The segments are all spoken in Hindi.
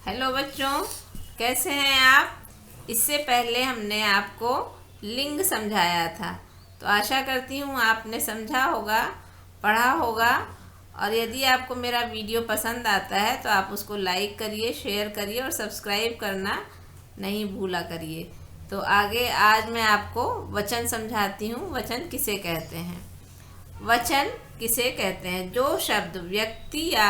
हेलो बच्चों, कैसे हैं आप। इससे पहले हमने आपको लिंग समझाया था, तो आशा करती हूँ आपने समझा होगा, पढ़ा होगा। और यदि आपको मेरा वीडियो पसंद आता है तो आप उसको लाइक करिए, शेयर करिए और सब्सक्राइब करना नहीं भूला करिए। तो आगे आज मैं आपको वचन समझाती हूँ। वचन किसे कहते हैं। वचन किसे कहते हैं? जो शब्द व्यक्ति या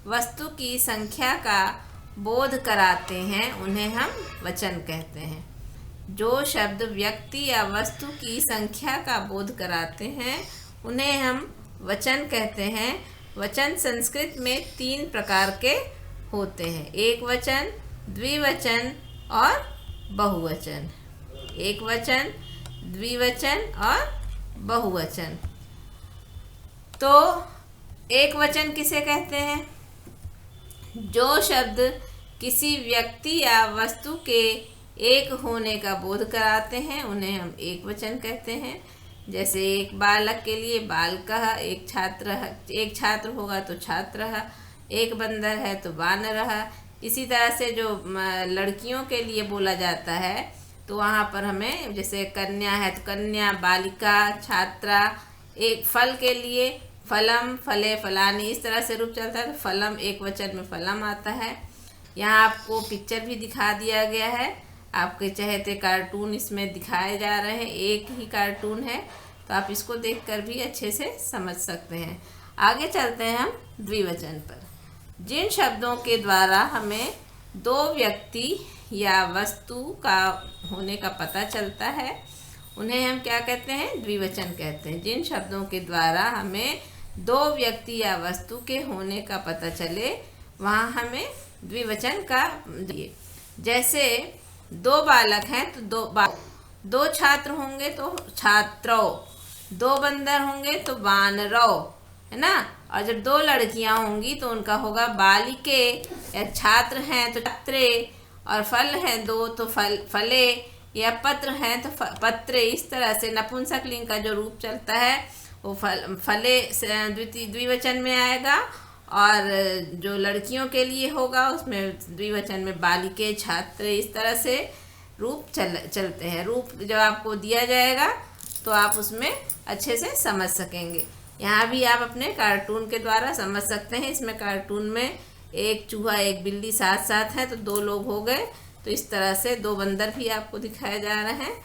वस्तु की संख्या का बोध कराते हैं उन्हें हम वचन कहते हैं। जो शब्द व्यक्ति या वस्तु की संख्या का बोध कराते हैं उन्हें हम वचन कहते हैं। वचन संस्कृत में 3 प्रकार के होते हैं: एक वचन, द्विवचन और बहुवचन। एक वचन, द्विवचन और बहुवचन। तो एक वचन किसे कहते हैं? जो शब्द किसी व्यक्ति या वस्तु के एक होने का बोध कराते हैं उन्हें हम एक वचन कहते हैं। जैसे एक बालक के लिए बालकः, एक छात्र होगा तो छात्रः, एक बंदर है तो वानरः। इसी तरह से जो लड़कियों के लिए बोला जाता है तो वहाँ पर हमें जैसे कन्या है तो कन्या, बालिका, छात्रा। एक फल के लिए फलम, फले, फलानी, इस तरह से रूप चलता है तो फलम एक वचन में फलम आता है। यहाँ आपको पिक्चर भी दिखा दिया गया है। आपके चहेते कार्टून इसमें दिखाए जा रहे हैं, एक ही कार्टून है तो आप इसको देखकर भी अच्छे से समझ सकते हैं। आगे चलते हैं हम द्विवचन पर। जिन शब्दों के द्वारा हमें 2 व्यक्ति या वस्तु का होने का पता चलता है उन्हें हम क्या कहते हैं? द्विवचन कहते हैं। जिन शब्दों के द्वारा हमें 2 व्यक्ति या वस्तु के होने का पता चले वहाँ हमें द्विवचन का दिए। जैसे 2 बालक हैं तो 2 छात्र होंगे तो छात्रों, 2 बंदर होंगे तो वानरों, है ना। और जब 2 लड़कियां होंगी तो उनका होगा बालिके, या छात्र हैं तो छात्रे, और फल हैं 2 तो फले, या पत्र हैं तो पत्रे। इस तरह से नपुंसकलिंग का जो रूप चलता है वो फले द्विवचन में आएगा, और जो लड़कियों के लिए होगा उसमें द्विवचन में बालिके, छात्रे। इस तरह से रूप चलते हैं। रूप जब आपको दिया जाएगा तो आप उसमें अच्छे से समझ सकेंगे। यहाँ भी आप अपने कार्टून के द्वारा समझ सकते हैं। इसमें कार्टून में एक चूहा, एक बिल्ली साथ साथ है तो 2 लोग हो गए। तो इस तरह से 2 बंदर भी आपको दिखाए जा रहे हैं।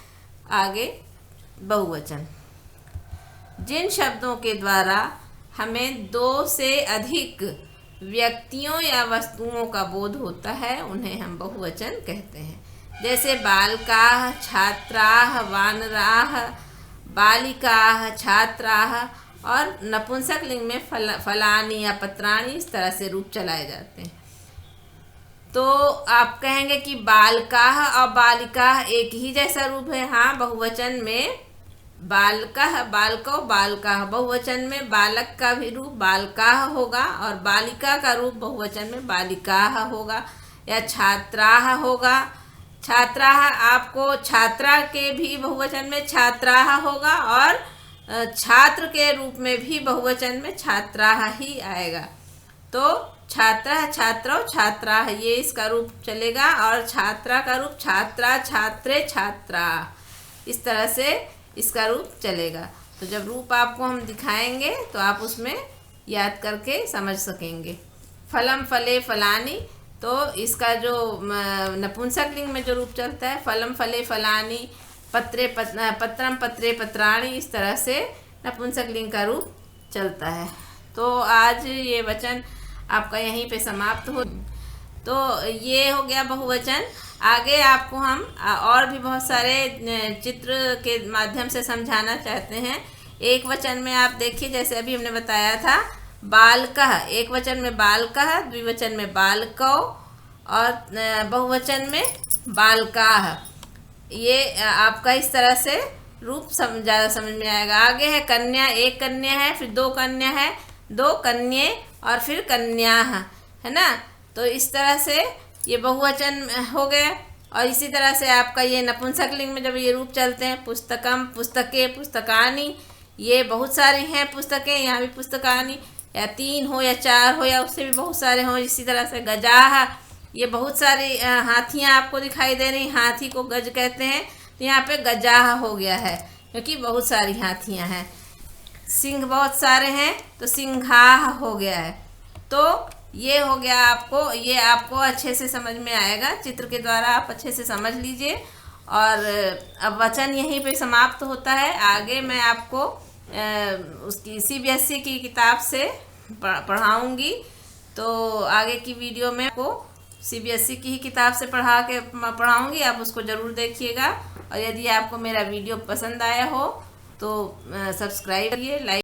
आगे बहुवचन। जिन शब्दों के द्वारा हमें 2 से अधिक व्यक्तियों या वस्तुओं का बोध होता है उन्हें हम बहुवचन कहते हैं। जैसे बालकाः, छात्राः, वानराः, बालिकाः, छात्राः। और नपुंसकलिंग में फलानी या पत्राणी, इस तरह से रूप चलाए जाते हैं। तो आप कहेंगे कि बालकाः और बालिकाः एक ही जैसा रूप है। हाँ, बहुवचन में बालकः, बालको, बालकाः। बहुवचन में बालक का भी रूप बालकाः होगा और बालिका का रूप बहुवचन में बालिकाः होगा, या छात्राः होगा। छात्राः, आपको छात्रा के भी बहुवचन में छात्राः होगा और छात्र के रूप में भी बहुवचन में छात्राः ही आएगा। तो छात्रः, छात्रों, छात्राः, ये इसका रूप चलेगा। और छात्रा का रूप छात्रा, छात्रे, छात्रा। इस तरह से इसका रूप चलेगा। तो जब रूप आपको हम दिखाएंगे तो आप उसमें याद करके समझ सकेंगे। फलम, फले, फलानी, तो इसका जो नपुंसकलिंग में जो रूप चलता है फलम, फले, फलानी, पत्रे, पत्रम, पत्रे, पत्राणी। इस तरह से नपुंसकलिंग का रूप चलता है। तो आज ये वचन आपका यहीं पे समाप्त हो। तो ये हो गया बहुवचन। आगे आपको हम और भी बहुत सारे चित्र के माध्यम से समझाना चाहते हैं। एक वचन में आप देखिए, जैसे अभी हमने बताया था बालकः, एक वचन में बालकः, द्विवचन में बालकौ और बहुवचन में बालकाः। ये आपका इस तरह से रूप ज़्यादा समझ में आएगा। आगे है कन्या, एक कन्या है, फिर 2 कन्या है, 2 कन्ये और फिर कन्या, है ना। तो इस तरह से ये बहुवचन हो गए। और इसी तरह से आपका ये नपुंसकलिंग में जब ये रूप चलते हैं पुस्तकम, पुस्तके, पुस्तकानी, ये बहुत सारी हैं पुस्तकें। यहाँ भी पुस्तकानी, या 3 हो या 4 हो या उससे भी बहुत सारे हों। इसी तरह से गजाः, ये बहुत सारी हाथियाँ आपको दिखाई दे रही, हाथी को गज कहते हैं, तो यहाँ पे गजाह हो गया है क्योंकि बहुत सारी हाथियाँ हैं। सिंह बहुत सारे हैं तो सिंघाह हो गया है। तो ये हो गया आपको, ये आपको अच्छे से समझ में आएगा, चित्र के द्वारा आप अच्छे से समझ लीजिए। और अब वचन यहीं पे समाप्त होता है। आगे मैं आपको उसकी CBSE की किताब से पढ़ाऊँगी। तो आगे की वीडियो में आपको CBSE की ही किताब से पढ़ाऊँगी, आप उसको ज़रूर देखिएगा। और यदि आपको मेरा वीडियो पसंद आया हो तो सब्सक्राइब करिए, लाइक